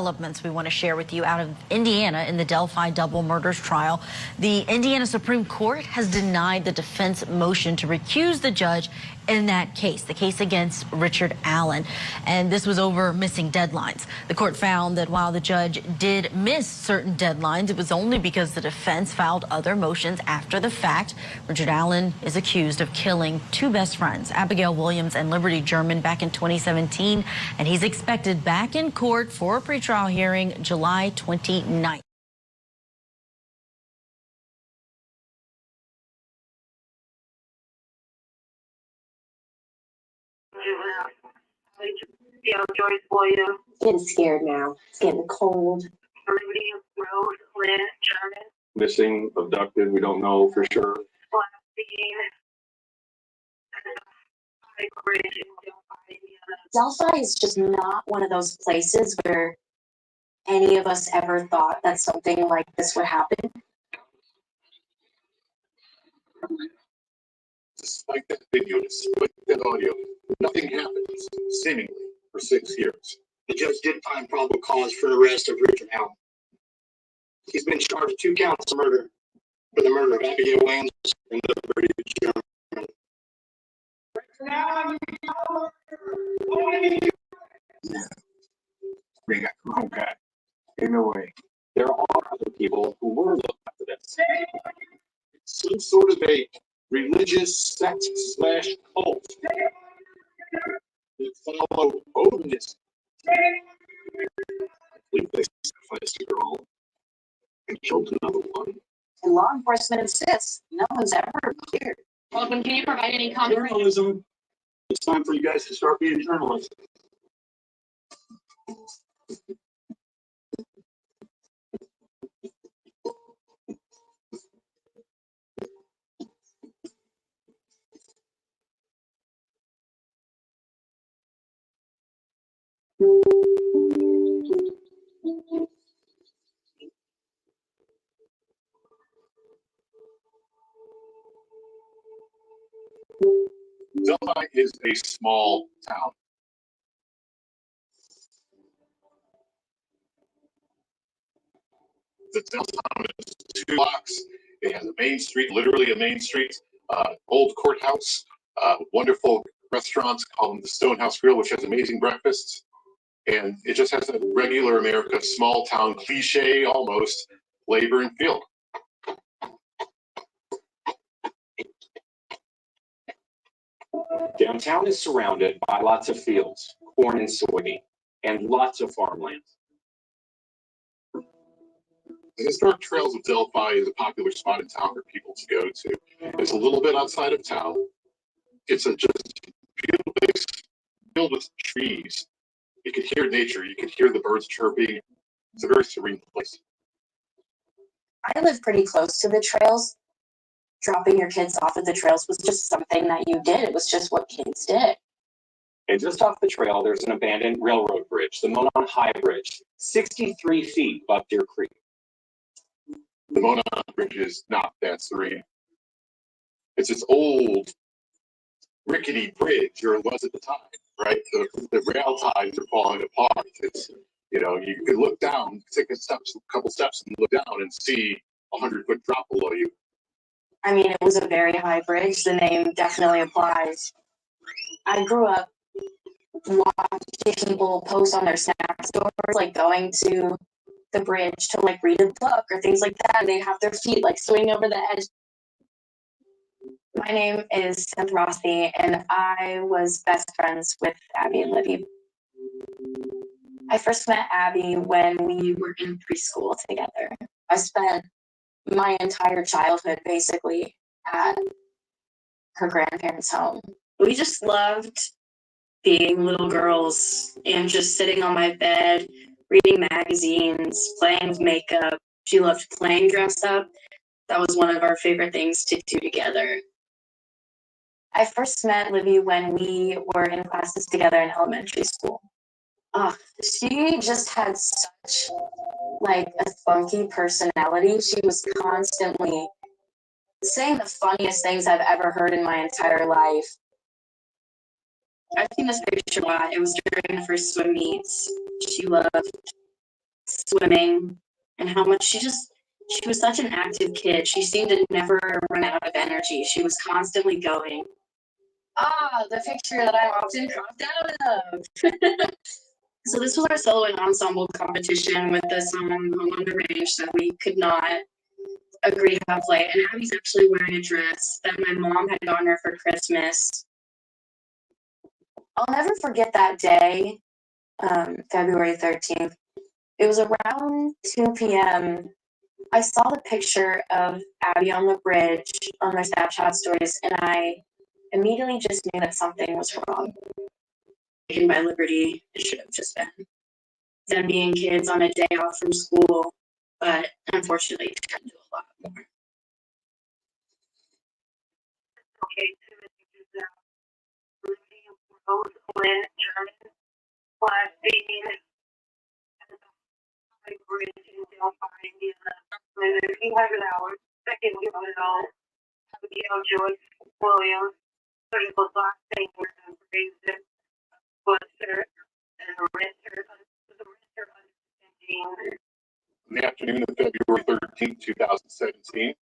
developments we want to share with you out of Indiana in the Delphi double murders trial. The Indiana Supreme Court has denied the defense motion to recuse the judge in that case, the case against Richard Allen. And this was over missing deadlines. The court found that while the judge did miss certain deadlines, it was only because the defense filed other motions after the fact. Richard Allen is accused of killing two best friends, Abigail Williams and Liberty German, back in 2017. And he's expected back in court for a pretrial hearing July 29th. Getting scared now. It's getting cold. Missing, abducted, we don't know for sure. Delphi is just not one of those places where any of us ever thought that something like this would happen. Despite that video, despite that audio, nothing happened, seemingly, for 6 years. The judge did find probable cause for the arrest of Richard Allen. He's been charged with 2 counts of murder for the murder of Abigail Williams and Liberty German. Okay. In a way, there are other people who were looking after this. Some sort of a religious sect/cult that follow Odinism. I believe they sacrificed a girl and killed another one. And law enforcement insists no one's ever cleared. Welcome. Can you provide any comment? Journalism. It's time for you guys to start being journalists. Delphi is a small town. The downtown is 2 blocks. It has a main street, literally a main street, old courthouse, wonderful restaurants called the Stonehouse Grill, which has amazing breakfasts. And it just has a regular America small town cliche, almost, labor and field. Downtown is surrounded by lots of fields, corn and soybean, and lots of farmland. The Historic Trails of Delphi is a popular spot in town for people to go to. It's a little bit outside of town. It's a just beautiful place filled with trees. You could hear nature. You could hear the birds chirping. It's a very serene place. I live pretty close to the trails. Dropping your kids off at the trails was just something that you did. It was just what kids did. And just off the trail, there's an abandoned railroad bridge, the Monon High Bridge, 63 feet above Deer Creek. The Monon Bridge is not that serene. It's this old, rickety bridge, or it was at the time, right? The rail ties are falling apart. It's, you know, you could look down, take a couple steps and look down and see a 100-foot drop below you. I mean, it was a very high bridge. The name definitely applies. I grew up watching people post on their Snap stories, like going to the bridge to like read a book or things like that. They'd have their feet like swing over the edge. My name is Seth Rossi, and I was best friends with Abby and Libby. I first met Abby when we were in preschool together. I spent my entire childhood basically at her grandparents' home. We just loved being little girls and just sitting on my bed, reading magazines, playing with makeup. She loved playing dress up. That was one of our favorite things to do together. I first met Libby when we were in classes together in elementary school. She just had such like a spunky personality. She was constantly saying the funniest things I've ever heard in my entire life. I've seen this picture a lot. It was during the first swim meets. She loved swimming, and how much she was such an active kid. She seemed to never run out of energy. She was constantly going. The picture that I'm often cropped out of. So this was our solo and ensemble competition with the song Home on the Range that we could not agree how to play. And Abby's actually wearing a dress that my mom had gotten her for Christmas. I'll never forget that day, February 13th. It was around 2 p.m. I saw the picture of Abby on the bridge on my Snapchat stories, and I immediately just knew that something was wrong. Taken by liberty, it should have just been them being kids on a day off from school, but unfortunately, it turned into a lot more. Okay, two messages now. Ruby Rose Lynn German, last name Bridge in Delphi, Indiana. 1,800 hours. Second, we put it on Abigail Joyce Williams, surgical last name, and Fraser Buster, and the renter understanding. In the afternoon of February 13th, 2017,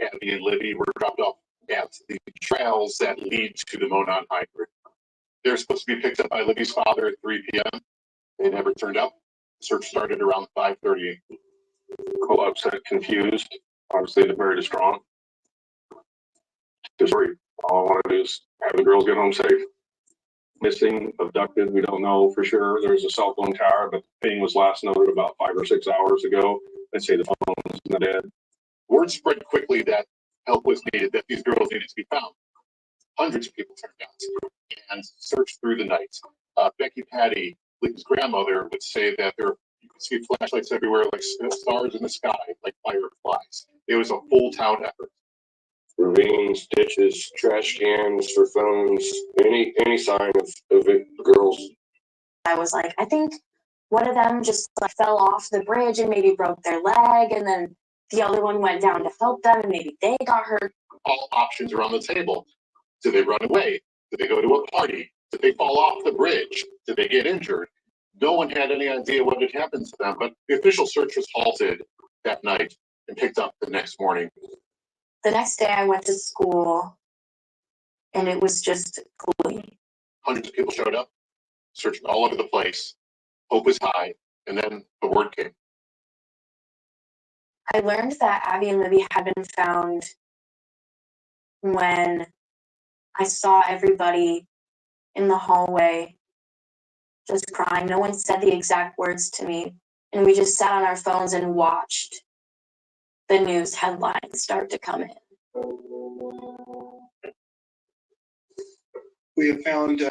Abby and Libby were dropped off at the trails that lead to the Monon High Bridge. They were supposed to be picked up by Libby's father at 3 p.m. They never turned up. Search started around 5:30. Cool, upset, confused. Obviously, they're very distraught. Just worried. All I want to do is have the girls get home safe. Missing, abducted, we don't know for sure. There's a cell phone tower, but the thing was last noted about 5 or 6 hours ago. They say the phone's not dead. Word spread quickly that help was needed, that these girls needed to be found. Hundreds of people turned out and searched through the night. Becky Patty, Libby's grandmother, would say that you could see flashlights everywhere, like stars in the sky, like fireflies. It was a full town effort. Ravines, ditches, trash cans for phones, any sign of it, girls. I was like, I think one of them just fell off the bridge and maybe broke their leg, and then the other one went down to help them and maybe they got hurt. All options are on the table. Did they run away? Did they go to a party? Did they fall off the bridge? Did they get injured? No one had any idea what had happened to them, but the official search was halted that night and picked up the next morning. The next day I went to school and it was just gloomy. Hundreds of people showed up, searching all over the place. Hope was high, and then the word came. I learned that Abby and Libby had been found when I saw everybody in the hallway just crying. No one said the exact words to me, and we just sat on our phones and watched the news headlines start to come in. We have found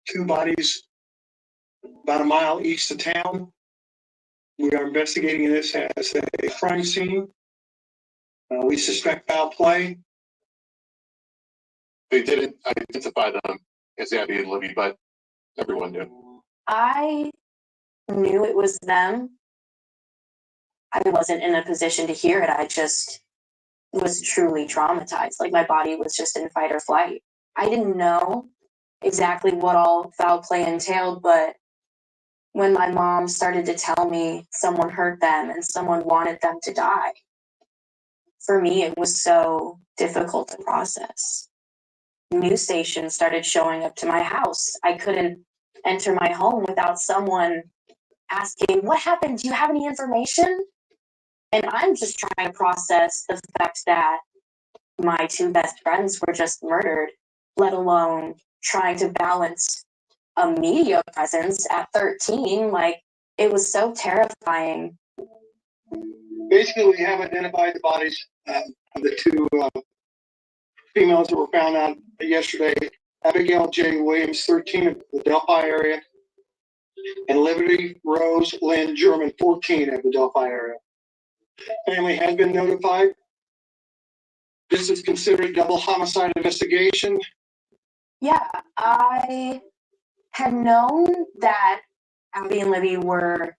2 bodies about a mile east of town. We are investigating this as a crime scene. We suspect foul play. They didn't identify them as Abby and Libby, but everyone knew. I knew it was them. I wasn't in a position to hear it. I just was truly traumatized. Like my body was just in fight or flight. I didn't know exactly what all foul play entailed, but when my mom started to tell me someone hurt them and someone wanted them to die, for me, it was so difficult to process. News stations started showing up to my house. I couldn't enter my home without someone asking, what happened? Do you have any information? And I'm just trying to process the fact that my 2 best friends were just murdered, let alone trying to balance a media presence at 13. Like, it was so terrifying. Basically, we have identified the bodies of the 2 females that were found out yesterday. Abigail J. Williams, 13, of the Delphi area, and Liberty Rose Lynn German, 14, of the Delphi area. Family has been notified. This is considered double homicide investigation. Yeah, I had known that Abby and Libby were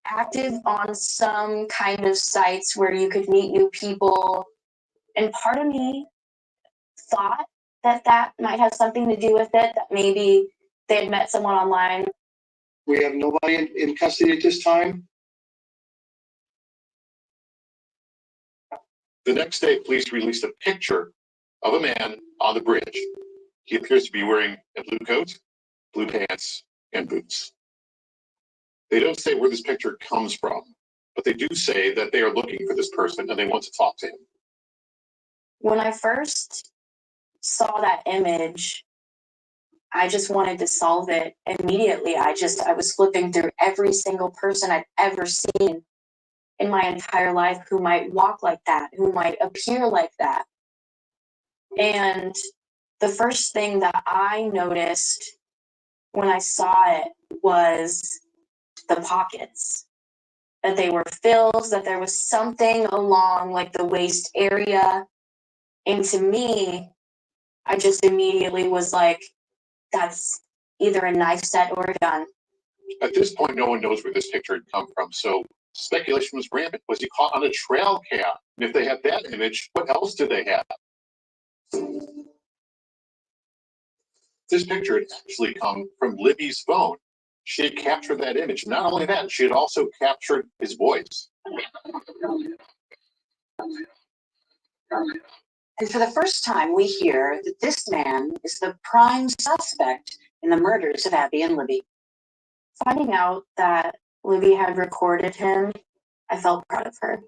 active on some kind of sites where you could meet new people, and part of me thought that might have something to do with it, that maybe they had met someone online. We have nobody in custody at this time. The next day, police released a picture of a man on the bridge. He appears to be wearing a blue coat, blue pants, and boots. They don't say where this picture comes from, but they do say that they are looking for this person and they want to talk to him. When I first saw that image, I just wanted to solve it immediately. I was flipping through every single person I've ever seen in my entire life who might walk like that, who might appear like that. And the first thing that I noticed when I saw it was the pockets, that they were filled, that there was something along like the waist area. And to me, I just immediately was like, that's either a knife set or a gun. At this point, no one knows where this picture had come from, so speculation was rampant. Was he caught on a trail cam? And if they had that image, what else did they have? This picture had actually come from Libby's phone. She had captured that image. Not only that, she had also captured his voice. And for the first time, we hear that this man is the prime suspect in the murders of Abby and Libby. Finding out that Libby had recorded him, I felt proud of her.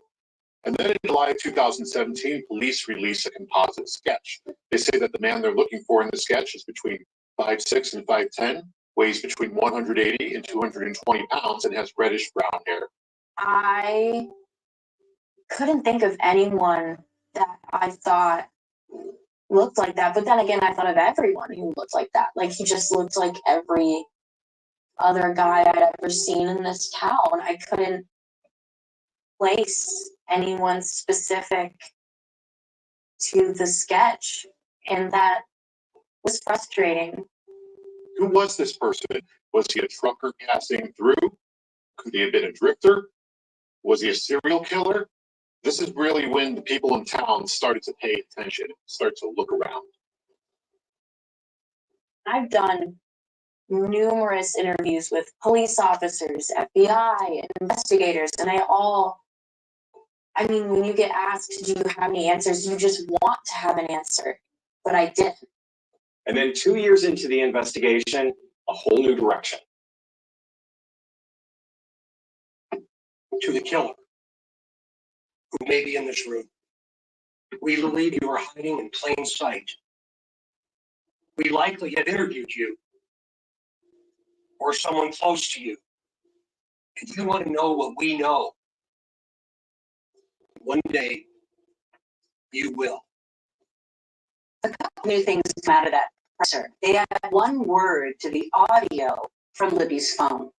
And then in July of 2017, police released a composite sketch. They say that the man they're looking for in the sketch is between 5'6" and 5'10", weighs between 180 and 220 pounds, and has reddish brown hair. I couldn't think of anyone that I thought looked like that, but then again, I thought of everyone who looked like that. Like, he just looked like every other guy I'd ever seen in this town. I couldn't place anyone specific to the sketch, and that was frustrating. Who was this person? Was he a trucker passing through? Could he have been a drifter? Was he a serial killer? This is really when the people in town started to pay attention, start to look around. I've done numerous interviews with police officers, FBI, and investigators, and when you get asked, do you have any answers, you just want to have an answer, but I didn't. And then 2 years into the investigation, a whole new direction. To the killer, who may be in this room. We believe you are hiding in plain sight. We likely have interviewed you or someone close to you. And you want to know what we know. One day, you will. A couple new things come out of that presser. They add one word to the audio from Libby's phone.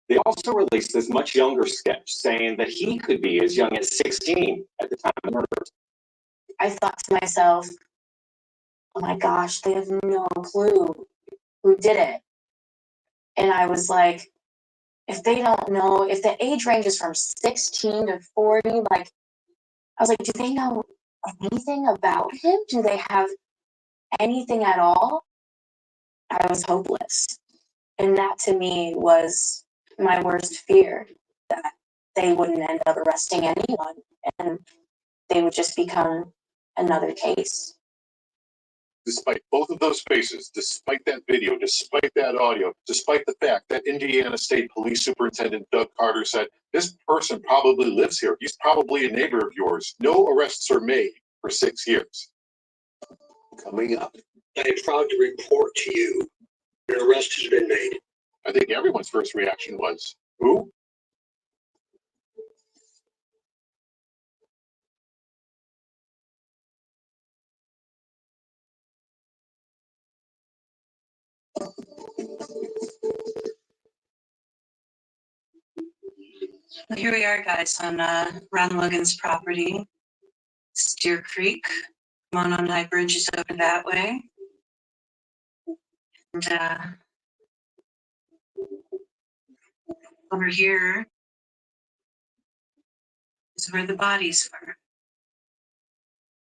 They also released this much younger sketch saying that he could be as young as 16 at the time of the murder. I thought to myself, oh my gosh, they have no clue who did it. And I was like, if they don't know, if the age range is from 16 to 40, I was like, do they know anything about him? Do they have anything at all? I was hopeless. And that to me was my worst fear, that they wouldn't end up arresting anyone and they would just become another case. Despite both of those faces, despite that video, despite that audio, despite the fact that Indiana State Police Superintendent Doug Carter said, this person probably lives here, he's probably a neighbor of yours, no arrests are made for 6 years. Coming up, I am proud to report to you an arrest has been made. I think everyone's first reaction was, who? Well, here we are, guys, on Ron Logan's property. Steer Creek. Come on High Bridge is open that way. And over here is where the bodies were.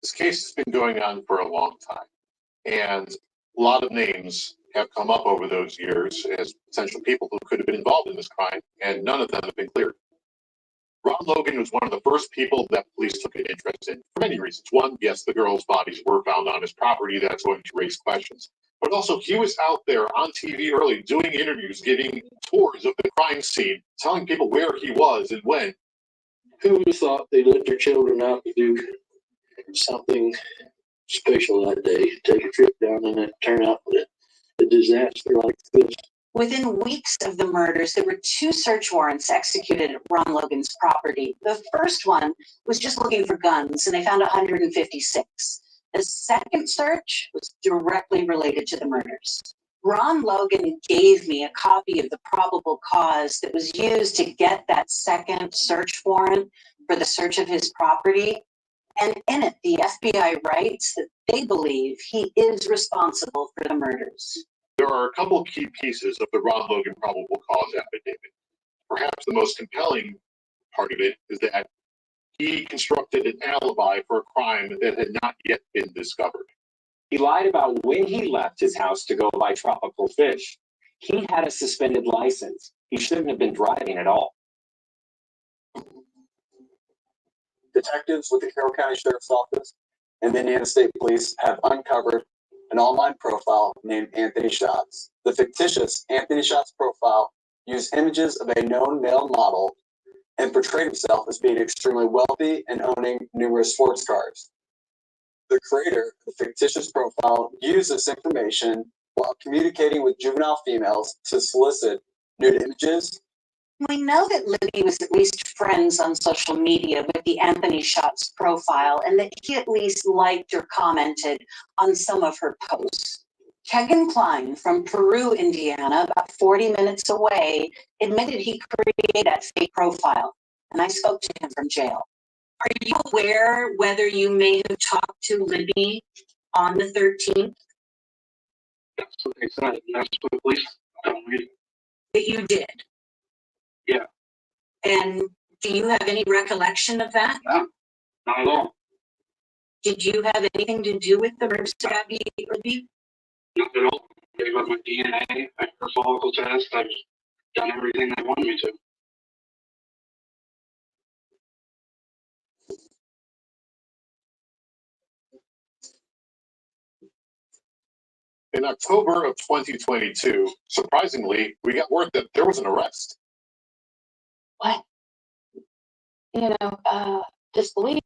This case has been going on for a long time, and a lot of names have come up over those years as potential people who could have been involved in this crime, and none of them have been cleared. Ron Logan was one of the first people that police took an interest in for many reasons. One, yes, the girls' bodies were found on his property. That's going to raise questions. But also, he was out there on TV early doing interviews, giving tours of the crime scene, telling people where he was and when. Who would have thought they let their children out to do something special that day? Take a trip down and it turn out with a disaster like this. Within weeks of the murders, there were 2 search warrants executed at Ron Logan's property. The first one was just looking for guns, and they found 156. The second search was directly related to the murders. Ron Logan gave me a copy of the probable cause that was used to get that second search warrant for the search of his property. And in it, the FBI writes that they believe he is responsible for the murders. There are a couple of key pieces of the Ron Logan probable cause affidavit. Perhaps the most compelling part of it is that he constructed an alibi for a crime that had not yet been discovered. He lied about when he left his house to go buy tropical fish. He had a suspended license. He shouldn't have been driving at all. Detectives with the Carroll County Sheriff's Office and the Indiana State Police have uncovered an online profile named Anthony Schatz. The fictitious Anthony Schatz profile used images of a known male model and portrayed himself as being extremely wealthy and owning numerous sports cars. The creator of the fictitious profile used this information while communicating with juvenile females to solicit nude images. We know that Libby was at least friends on social media with the Anthony Schatz profile, and that he at least liked or commented on some of her posts. Kegan Klein from Peru, Indiana, about 40 minutes away, admitted he created that fake profile, and I spoke to him from jail. Are you aware whether you may have talked to Libby on the 13th? That's what they said. That's what the police told me. That you did? Yeah. And do you have any recollection of that? No, not at all. Did you have anything to do with the murders of Abby Libby? Not at all. Gave up my DNA, my follicle test. I've done everything they wanted me to. In October of 2022, surprisingly, we got word that there was an arrest. What? Disbelief.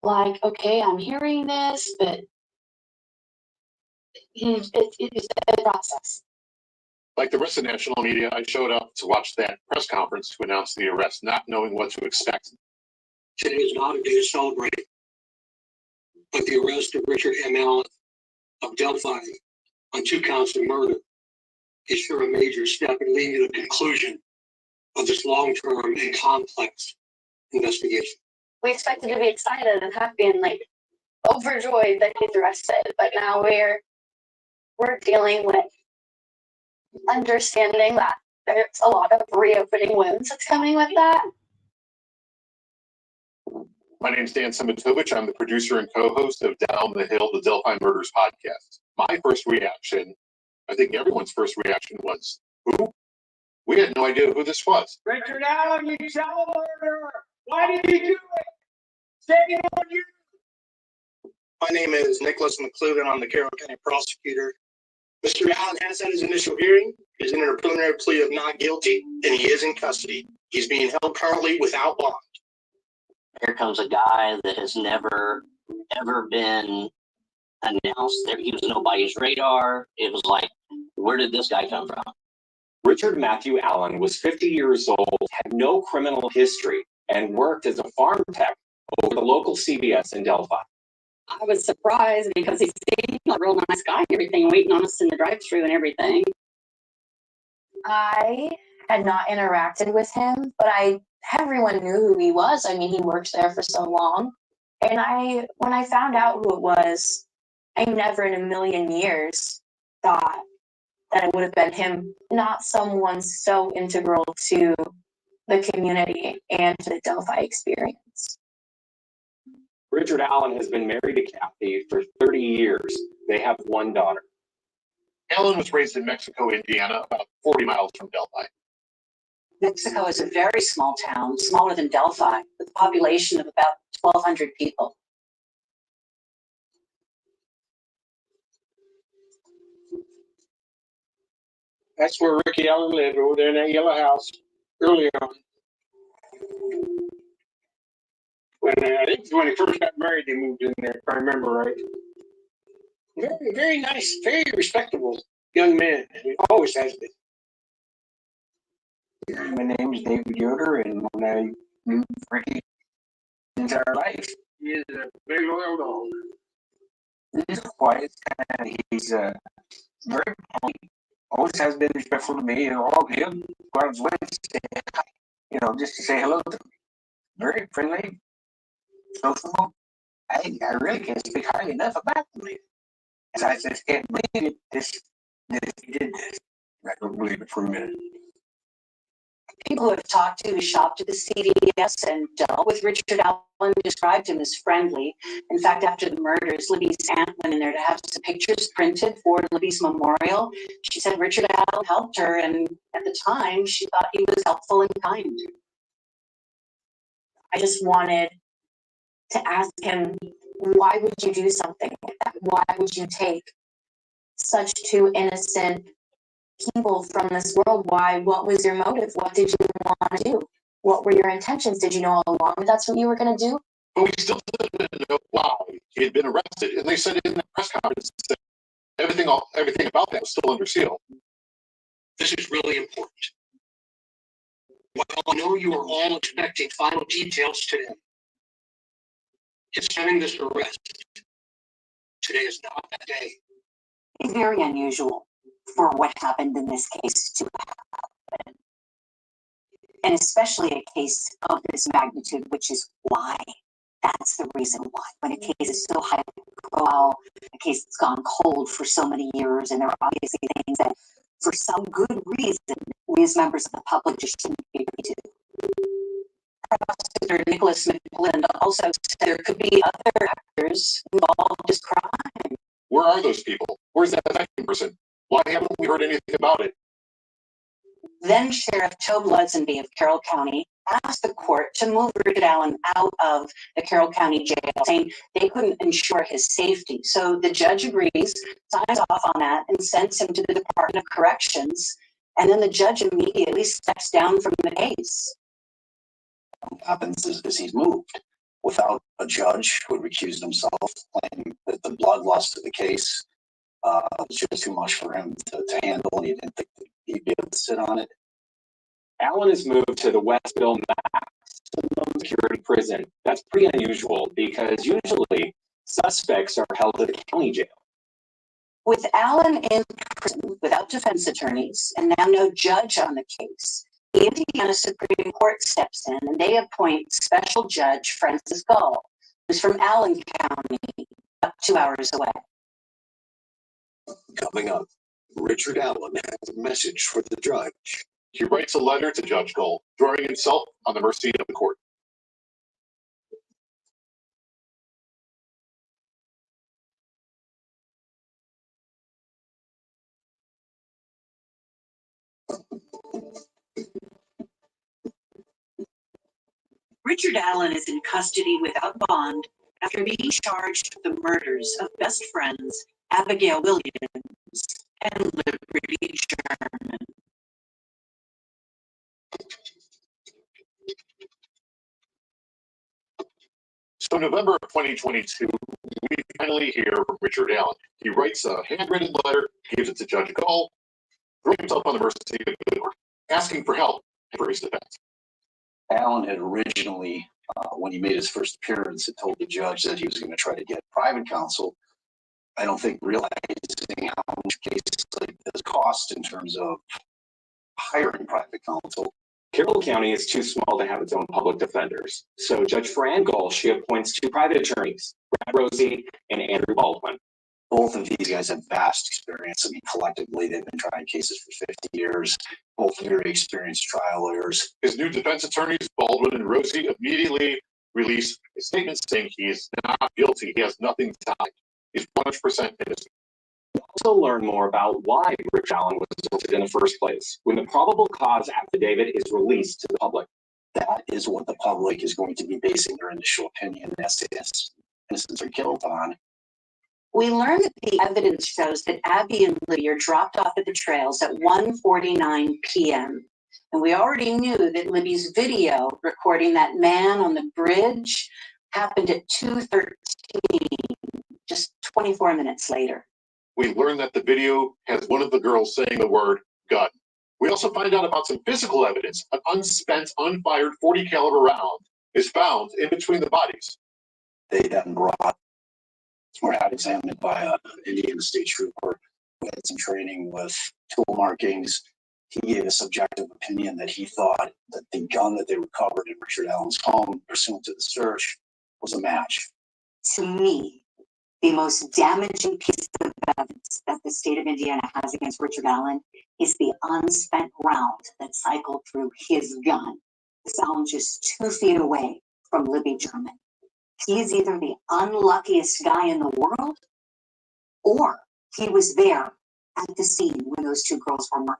Like, okay, I'm hearing this, but it's a process. Like the rest of national media, I showed up to watch that press conference to announce the arrest, not knowing what to expect. Today is not a day to celebrate, but the arrest of Richard M. Allen of Delphi on 2 counts of murder is sure a major step in leading to the conclusion of this long-term and complex investigation. We expected to be excited and happy and overjoyed that he's arrested, but now we're dealing with understanding that there's a lot of reopening wounds that's coming with that. My name's Dan Simitovich. I'm the producer and co-host of Down the Hill, the Delphi Murders podcast. My first reaction, I think everyone's first reaction was, who? We had no idea who this was. Richard Allen, you child murderer! Why did you do it? Shame on you! My name is Nicholas McClellan. I'm the Carroll County prosecutor. Mr. Allen has had his initial hearing. He's entered a preliminary plea of not guilty, and he is in custody. He's being held currently without bond. Here comes a guy that has never, ever been announced. He was nobody's radar. It was like, where did this guy come from? Richard Matthew Allen was 50 years old, had no criminal history, and worked as a farm tech over the local CVS in Delphi. I was surprised because he seemed like a real nice guy and everything, waiting on us in the drive-thru and everything. I had not interacted with him, but everyone knew who he was. I mean, he worked there for so long. And when I found out who it was, I never in a million years thought that it would have been him, not someone so integral to the community and to the Delphi experience. Richard Allen has been married to Kathy for 30 years. They have 1 daughter. Allen was raised in Mexico, Indiana, about 40 miles from Delphi. Mexico is a very small town, smaller than Delphi, with a population of about 1,200 people. That's where Ricky Allen lived, over there in that yellow house early on. I think when he first got married, they moved in there, if I remember right. Very, very nice, very respectable young man. He always has been. My name is David Yoder, and when I knew Ricky his entire life, he is a very loyal dog. He's quiet, he's very polite. Always has been respectful to me, and all of him. Go out his way to say hi, just to say hello to me. Very friendly, sociable. I really can't speak highly enough about him. And I just can't believe it. He did this. I don't believe it for a minute. People who have talked to who shopped at the CVS and dealt with Richard Allen described him as friendly. In fact, after the murders, Libby's aunt went in there to have some pictures printed for Libby's memorial. She said Richard Allen helped her, and at the time, she thought he was helpful and kind. I just wanted to ask him, why would you do something like that? Why would you take such two innocent people from this world? Why? What was your motive? What did you want to do? What were your intentions? Did you know all along that's what you were going to do? But we still didn't know why he had been arrested. And they said in the press conference that everything about that was still under seal. This is really important. While I know you are all expecting final details today, concerning this arrest, today is not that day. It's very unusual for what happened in this case to happen. And especially a case of this magnitude, which is why. That's the reason why. When a case is so high profile, a case that's gone cold for so many years, and there are obviously things that, for some good reason, we as members of the public just shouldn't be privy to. Prosecutor Nicholas McGlynn also said there could be other actors involved in this crime. Where are those people? Where's that second person? Why haven't we heard anything about it? Then Sheriff Tobe Lazenby of Carroll County asked the court to move Richard Allen out of the Carroll County jail, saying they couldn't ensure his safety. So the judge agrees, signs off on that, and sends him to the Department of Corrections. And then the judge immediately steps down from the case. What happens is he's moved without a judge who had recused himself, claiming that the bloodlust of the case was just too much for him to handle, and he didn't think that he'd be able to sit on it. Allen is moved to the Westville maximum security prison. That's pretty unusual because usually suspects are held at the county jail. With Allen in prison without defense attorneys and now no judge on the case, the Indiana Supreme Court steps in and they appoint Special Judge Francis Gull, who's from Allen County, about 2 hours away. Coming up, Richard Allen has a message for the judge. He writes a letter to Judge Gull, throwing himself on the mercy of the court. Richard Allen is in custody without bond after being charged with the murders of best friends Abigail Williams and Liberty Sherman. So November of 2022, we finally hear from Richard Allen. He writes a handwritten letter, gives it to Judge Gull, throwing himself on the mercy of the court, asking for help for his defense. Allen had originally, when he made his first appearance, had told the judge that he was going to try to get private counsel. I don't think realizing how much cases like this cost in terms of hiring private counsel. Carroll County is too small to have its own public defenders. So Judge Fran Gull, she appoints two private attorneys, Brad Rosie and Andrew Baldwin. Both of these guys have vast experience. I mean, collectively, they've been trying cases for 50 years, both very experienced trial lawyers. His new defense attorneys, Baldwin and Rosie, immediately released a statement saying he is not guilty. He has nothing to hide. He's 100% innocent. also learn more about why Rich Allen was arrested in the first place when the probable cause affidavit is released to the public. That is what the public is going to be basing their initial opinion as to his innocence or guilt on. We learned that the evidence shows that Abby and Libby are dropped off at the trails at 1:49 p.m. And we already knew that Libby's video recording that man on the bridge happened at 2:13, just 24 minutes later. We learned that the video has one of the girls saying the word gun. We also find out about some physical evidence. An unspent, unfired .40 caliber round is found in between the bodies. They then were had examined by an Indiana state trooper who had some training with tool markings. He gave a subjective opinion that he thought that the gun that they recovered in Richard Allen's home pursuant to the search was a match. To me, the most damaging piece of evidence that the state of Indiana has against Richard Allen is the unspent round that cycled through his gun, found just 2 feet away from Libby German. He is either the unluckiest guy in the world, or he was there at the scene when those 2 girls were murdered.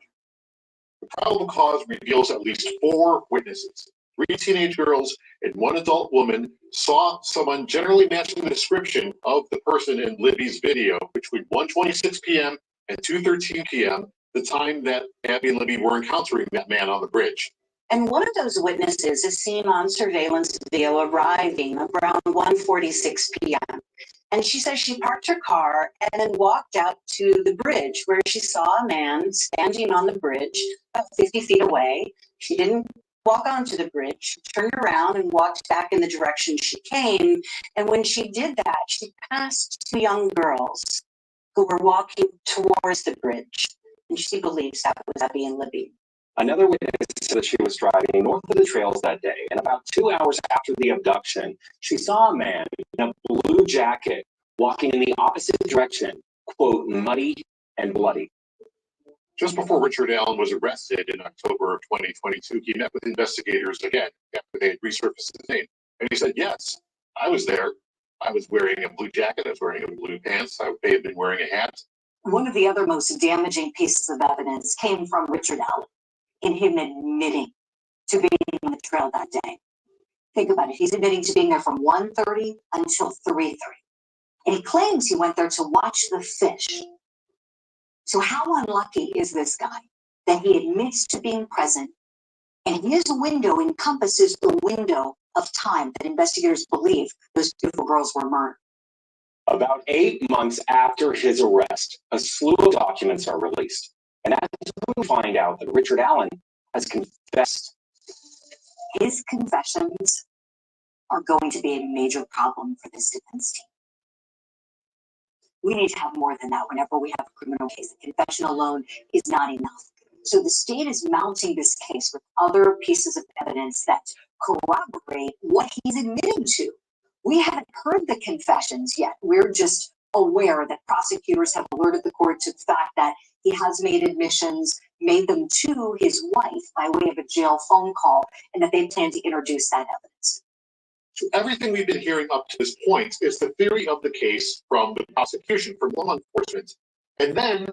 The probable cause reveals at least 4 witnesses. 3 teenage girls and 1 adult woman saw someone generally matching the description of the person in Libby's video between 1:26 p.m. and 2:13 p.m., the time that Abby and Libby were encountering that man on the bridge. And one of those witnesses is seen on surveillance video arriving around 1:46 p.m. And she says she parked her car and then walked out to the bridge where she saw a man standing on the bridge about 50 feet away. She didn't walk onto the bridge. She turned around and walked back in the direction she came. And when she did that, she passed 2 young girls who were walking towards the bridge. And she believes that was Abby and Libby. Another witness said that she was driving north of the trails that day, and about 2 hours after the abduction, she saw a man in a blue jacket walking in the opposite direction, quote, muddy and bloody. Just before Richard Allen was arrested in October of 2022, he met with investigators again after they had resurfaced his name. And he said, yes, I was there. I was wearing a blue jacket. I was wearing a blue pants. I may have been wearing a hat. One of the other most damaging pieces of evidence came from Richard Allen in him admitting to being on the trail that day. Think about it. He's admitting to being there from 1:30 until 3:30. And he claims he went there to watch the fish. So how unlucky is this guy that he admits to being present, and his window encompasses the window of time that investigators believe those beautiful girls were murdered? About 8 months after his arrest, a slew of documents are released. And that's when we find out that Richard Allen has confessed. His confessions are going to be a major problem for this defense team. We need to have more than that whenever we have a criminal case. A confession alone is not enough. So the state is mounting this case with other pieces of evidence that corroborate what he's admitting to. We haven't heard the confessions yet. We're just aware that prosecutors have alerted the court to the fact that he has made admissions, made them to his wife by way of a jail phone call, and that they plan to introduce that evidence. So everything we've been hearing up to this point is the theory of the case from the prosecution, from law enforcement. And then,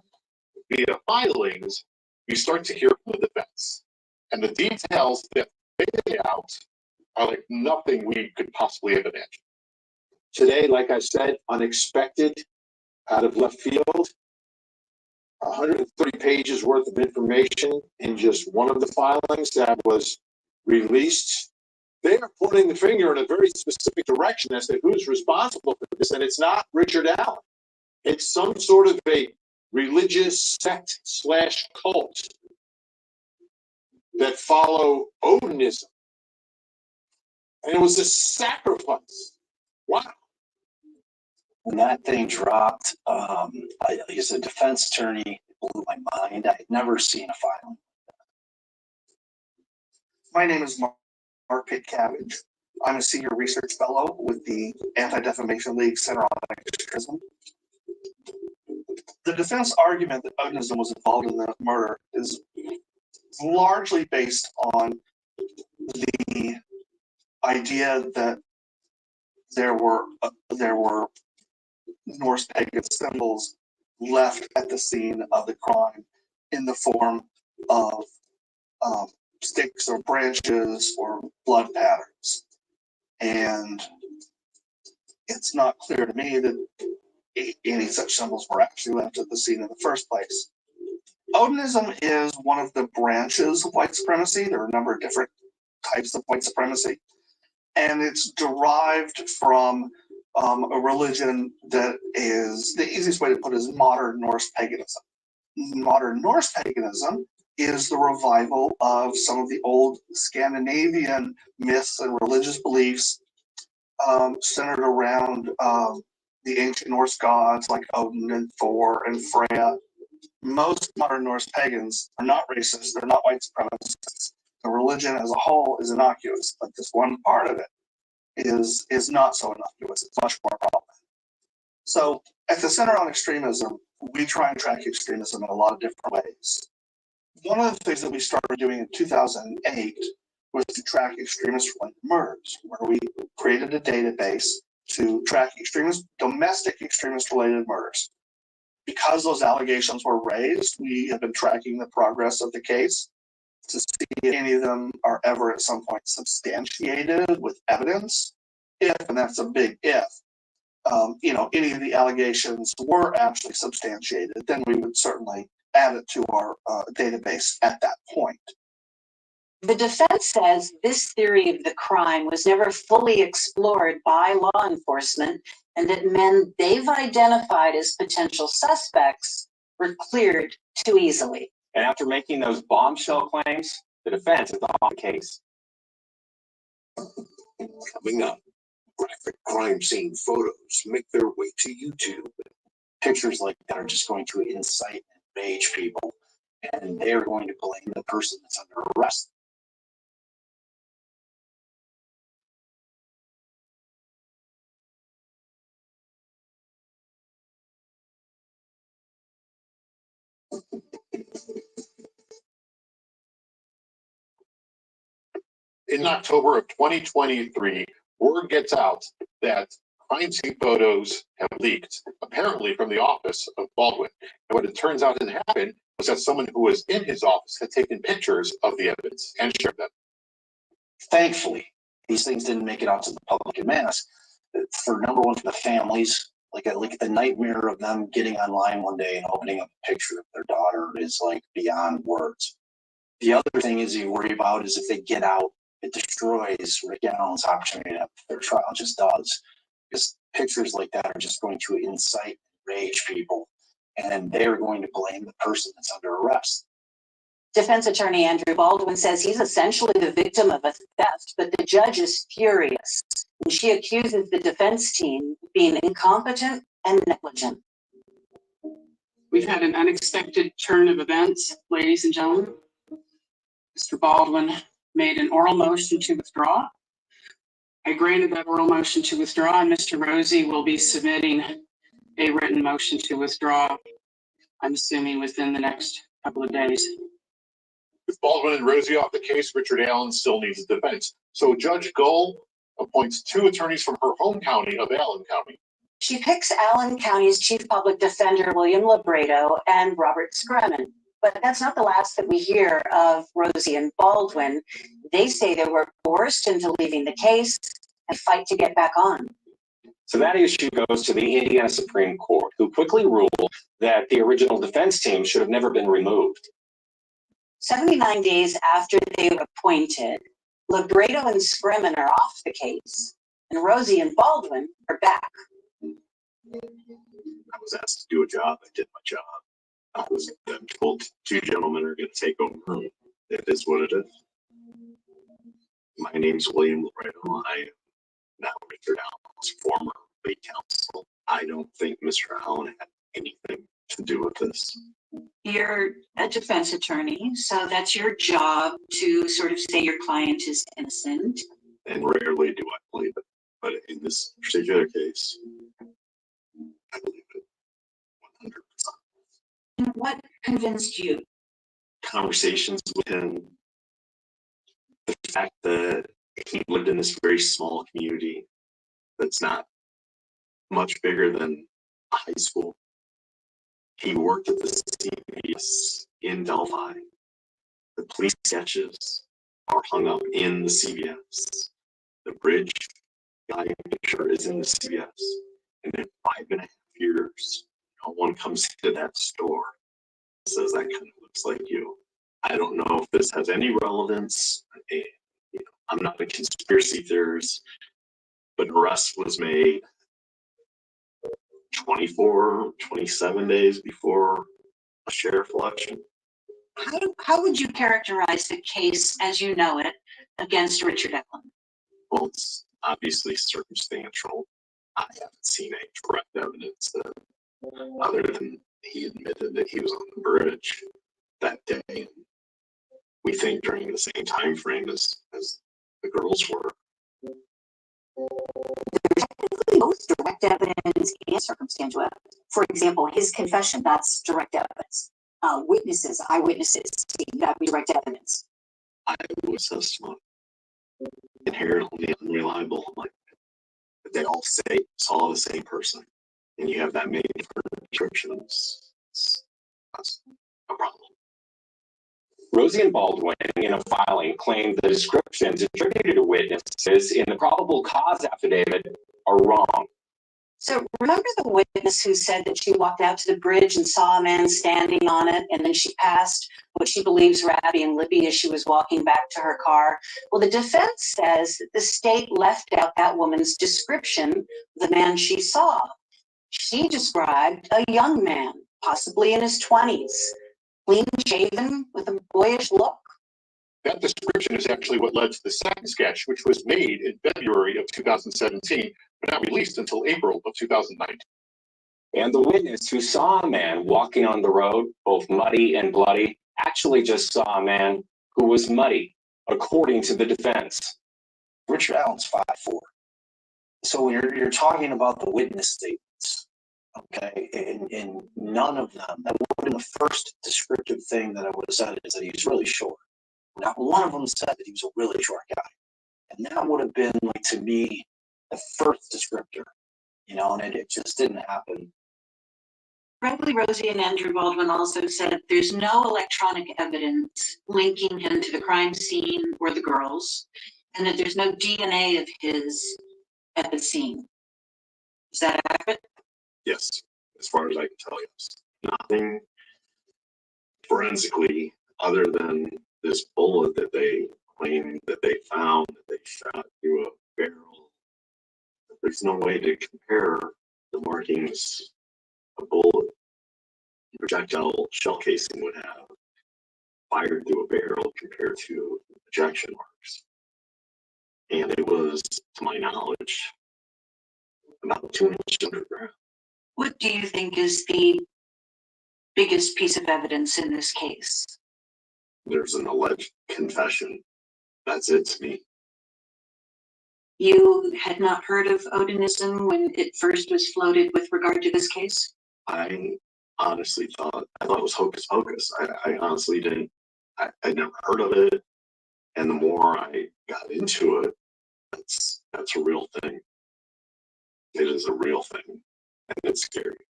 via filings, we start to hear from the defense. And the details that they lay out are like nothing we could possibly have imagined. Today, like I said, unexpected, out of left field, 130 pages worth of information in just one of the filings that was released. They are pointing the finger in a very specific direction as to who's responsible for this, and it's not Richard Allen. It's some sort of a religious sect / cult that follow Odinism. And it was a sacrifice. Wow. When that thing dropped, as a defense attorney, it blew my mind. I had never seen a filing. My name is Mark Pitcabbage. I'm a senior research fellow with the Anti-Defamation League Center on Extremism. The defense argument that Odinism was involved in the murder is largely based on the idea that there were Norse pagan symbols left at the scene of the crime in the form of sticks or branches or blood patterns. And it's not clear to me that any such symbols were actually left at the scene in the first place. Odinism is one of the branches of white supremacy. There are a number of different types of white supremacy, and it's derived from a religion that is, the easiest way to put it is modern Norse paganism. Modern Norse paganism is the revival of some of the old Scandinavian myths and religious beliefs centered around the ancient Norse gods like Odin and Thor and Freya. Most modern Norse pagans are not racist, they're not white supremacists. The religion as a whole is innocuous, but this one part of it is not so innocuous. It's much more problematic. So at the Center on Extremism, we try and track extremism in a lot of different ways. One of the things that we started doing in 2008 was to track extremist-related murders, where we created a database to track domestic extremist-related murders. Because those allegations were raised, we have been tracking the progress of the case to see if any of them are ever at some point substantiated with evidence. If, and that's a big if, any of the allegations were actually substantiated, then we would certainly add it to our database at that point. The defense says this theory of the crime was never fully explored by law enforcement and that men they've identified as potential suspects were cleared too easily. And after making those bombshell claims, the defense is on the case. Coming up, graphic crime scene photos make their way to YouTube. Pictures like that are just going to incite and enrage people, and they're going to blame the person that's under arrest. In October of 2023, word gets out that crime scene photos have leaked, apparently from the office of Baldwin. And what it turns out had happened was that someone who was in his office had taken pictures of the evidence and shared them. Thankfully, these things didn't make it out to the public en masse. For number one, for the families, like the nightmare of them getting online one day and opening up a picture of their daughter is like beyond words. The other thing is you worry about is if they get out, it destroys Rick Allen's opportunity to have their trial. It just does. Because pictures like that are just going to incite and rage people, and they're going to blame the person that's under arrest. Defense attorney Andrew Baldwin says he's essentially the victim of a theft, but the judge is furious. And she accuses the defense team of being incompetent and negligent. We've had an unexpected turn of events, ladies and gentlemen. Mr. Baldwin made an oral motion to withdraw. I granted that oral motion to withdraw, and Mr. Rosie will be submitting a written motion to withdraw, I'm assuming within the next couple of days. With Baldwin and Rosie off the case, Richard Allen still needs a defense. So Judge Gull appoints 2 attorneys from her home county of Allen County. She picks Allen County's chief public defender, William Labredo, and Robert Scremin. But that's not the last that we hear of Rosie and Baldwin. They say they were coerced into leaving the case and fight to get back on. So that issue goes to the Indiana Supreme Court, who quickly ruled that the original defense team should have never been removed. 79 days after they were appointed, Labredo and Scremin are off the case, and Rosie and Baldwin are back. I was asked to do a job. I did my job. I'm told 2 gentlemen are going to take over. It is what it is. My name's William Labredo. I am now Richard Allen's former lead counsel. I don't think Mr. Allen had anything to do with this. You're a defense attorney, so that's your job to sort of say your client is innocent. And rarely do I believe it. But in this particular case, I believe it 100%. And what convinced you? Conversations with him, the fact that he lived in this very small community that's not much bigger than a high school. He worked at the CVS in Delphi. The police sketches are hung up in the CVS. The bridge guy picture is in the CVS. And in 5.5 years, no one comes to that store and says that kind of looks like you. I don't know if this has any relevance. I'm not a conspiracy theorist, but an arrest was made 24, 27 days before a sheriff election. How would you characterize the case as you know it against Richard Allen? Well, it's obviously circumstantial. I haven't seen any direct evidence that, other than he admitted that he was on the bridge that day. We think during the same time frame as the girls were. Both direct evidence and circumstantial evidence. For example, his confession, that's direct evidence. Witnesses, eyewitnesses, that would be direct evidence. Eyewitness testimony. Inherently unreliable. Like, they all say saw the same person, and you have that many different descriptions. That's a problem. Rosie and Baldwin, in a filing, claimed the descriptions attributed to witnesses in the probable cause affidavit are wrong. So remember the witness who said that she walked out to the bridge and saw a man standing on it, and then she passed what she believes were Abby and Libby as she was walking back to her car? Well, the defense says that the state left out that woman's description of the man she saw. She described a young man, possibly in his 20s, clean-shaven with a boyish look. That description is actually what led to the second sketch, which was made in February of 2017, but not released until April of 2019. And the witness who saw a man walking on the road, both muddy and bloody, actually just saw a man who was muddy, according to the defense. Richard Allen's 5'4". So when you're talking about the witness statements, okay, and none of them, that would have been the first descriptive thing that I would have said is that he's really short. Not one of them said that he was a really short guy. And that would have been, like, to me, the first descriptor, and it just didn't happen. Probably Rosie and Andrew Baldwin also said there's no electronic evidence linking him to the crime scene or the girls, and that there's no DNA of his at the scene. Is that accurate? Yes, as far as I can tell, yes. Nothing forensically other than this bullet that they claim that they found, that they shot through a barrel. There's no way to compare the markings a bullet projectile shell casing would have fired through a barrel compared to ejection marks. And it was, to my knowledge, about 2 inches underground. What do you think is the biggest piece of evidence in this case? There's an alleged confession. That's it to me. You had not heard of Odinism when it first was floated with regard to this case? I honestly thought it was hocus pocus. I honestly didn't. I never heard of it. And the more I got into it, that's a real thing. It is a real thing. And it's scary.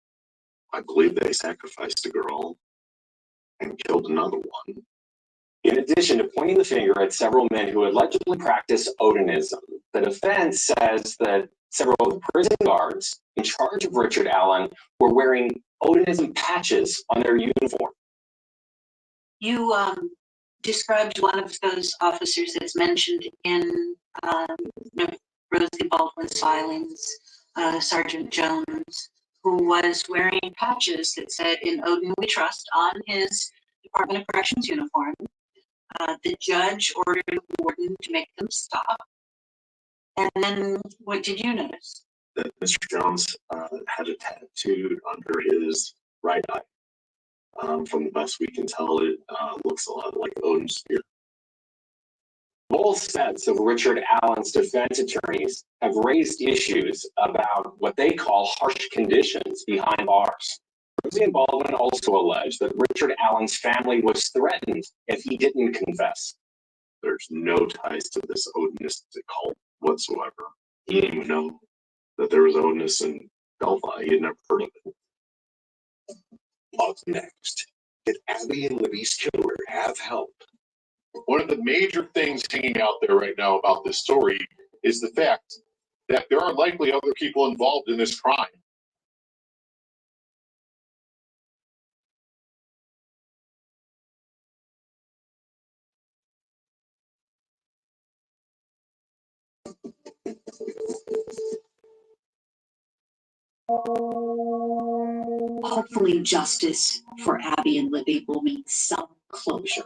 I believe they sacrificed a girl and killed another one. In addition to pointing the finger at several men who allegedly practice Odinism, the defense says that several of the prison guards in charge of Richard Allen were wearing Odinism patches on their uniform. You described one of those officers that's mentioned in Rosie Baldwin's filings, Sergeant Jones, who was wearing patches that said, "In Odin we trust," on his Department of Corrections uniform. The judge ordered the warden to make them stop. And then what did you notice? That Mr. Jones had a tattoo under his right eye. From the best we can tell, it looks a lot like Odin's spear. Both sets of Richard Allen's defense attorneys have raised issues about what they call harsh conditions behind bars. Rosie and Baldwin also allege that Richard Allen's family was threatened if he didn't confess. There's no ties to this Odinistic cult whatsoever. He didn't even know that there was Odinist in Delphi. He had never heard of it. Up next, did Abby and Libby's killer have help? One of the major things hanging out there right now about this story is the fact that there are likely other people involved in this crime. Hopefully justice for Abby and Libby will mean some closure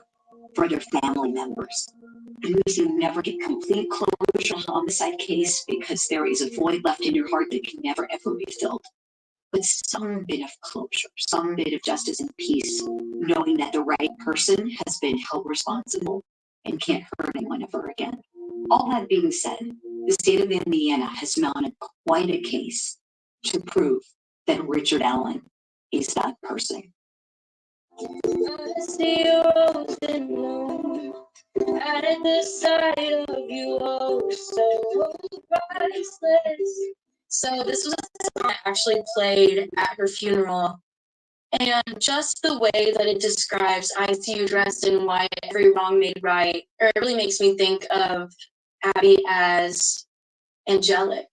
for their family members. And you never get complete closure on a homicide case because there is a void left in your heart that can never ever be filled. But some bit of closure, some bit of justice and peace, knowing that the right person has been held responsible and can't hurt anyone ever again. All that being said, the state of Indiana has mounted quite a case to prove that Richard Allen is that person. I see a rose in bloom at the sight of you, oh, so priceless. So this was a song I actually played at her funeral, and just the way that it describes I see you dressed in white, every wrong made right, or it really makes me think of Abby as angelic.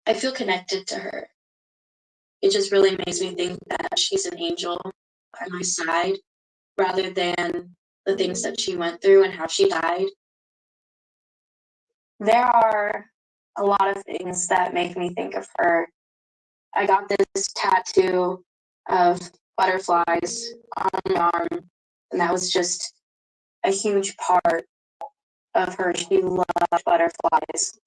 I feel connected to her. It just really makes me think that she's an angel on my side rather than the things that she went through and how she died. There are a lot of things that make me think of her. I got this tattoo of butterflies on my arm, and that was just a huge part of her. She loved butterflies.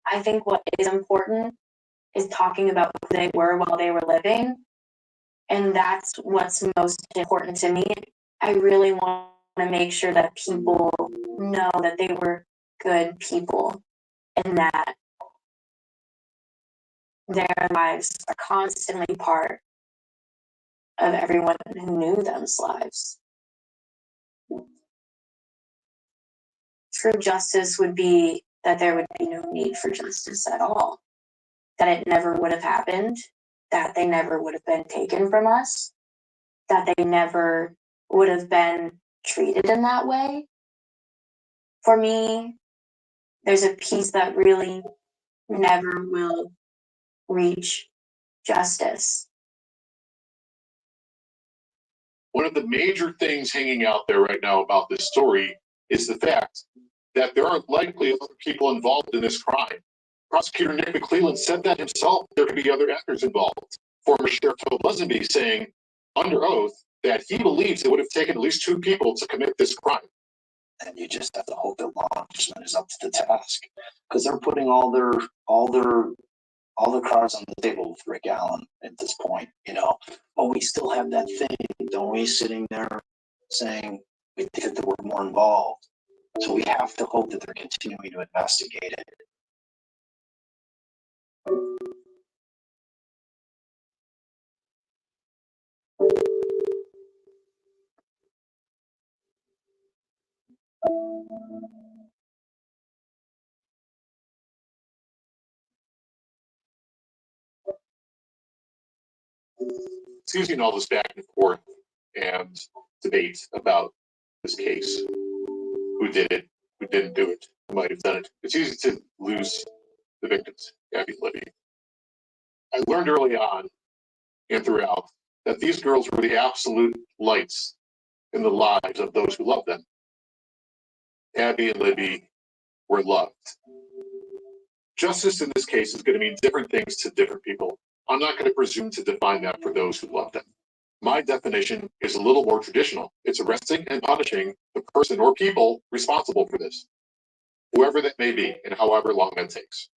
I think what is important is talking about who they were while they were living. And that's what's most important to me. I really want to make sure that people know that they were good people and that their lives are constantly part of everyone who knew them's lives. True justice would be that there would be no need for justice at all, that it never would have happened, that they never would have been taken from us, that they never would have been treated in that way. For me, there's a piece that really never will reach justice. One of the major things hanging out there right now about this story is the fact that there are likely other people involved in this crime. Prosecutor Nick McClelland said that himself. There could be other actors involved. Former Sheriff Phil Lesenby saying under oath that he believes it would have taken at least 2 people to commit this crime. And you just have to hope that law enforcement is up to the task, because they're putting all their cards on the table with Rick Allen at this point, But we still have that thing, don't we, sitting there saying we think that there were more involved. So we have to hope that they're continuing to investigate it. It's using all this back and forth and debate about this case. Who did it? Who didn't do it? Who might have done it? It's easy to lose the victims, Abby and Libby. I learned early on and throughout that these girls were the absolute lights in the lives of those who loved them. Abby and Libby were loved. Justice in this case is going to mean different things to different people. I'm not going to presume to define that for those who love them. My definition is a little more traditional. It's arresting and punishing the person or people responsible for this, whoever that may be, and however long that takes.